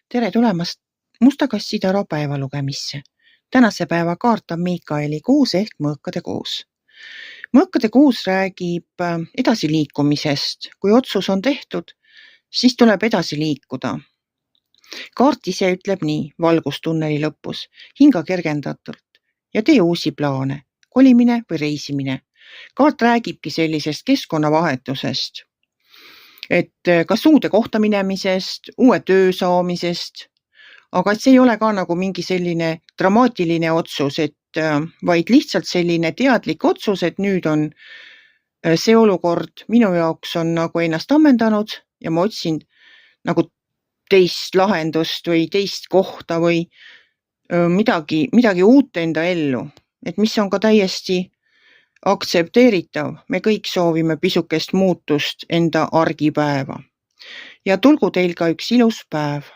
Tere tulemast Musta kassi taro päevalugemisse. Tänase päeva kaart on Miikaeli kuus ehk mõõkade kuus. Mõõkade kuus räägib edasiliikumisest. Kui otsus on tehtud, siis tuleb edasi liikuda. Kaart ise ütleb nii valgustunneli lõpus, hinga kergendatult ja tee uusi plaane, kolimine või reisimine. Kaart räägibki sellisest keskkonnavahetusest, et kas uude kohta minemisest, uue töö saamisest, aga et see ei ole ka nagu mingi selline dramaatiline otsus, vaid lihtsalt selline teadlik otsus, et nüüd on see olukord minu jaoks on nagu ennast ammendanud ja ma otsin nagu teist lahendust või teist kohta või midagi uut enda ellu, et mis on ka täiesti aktsepteeritav. Me kõik soovime pisukest muutust enda argipäeva. Ja tulgu teil ka üks ilus päev.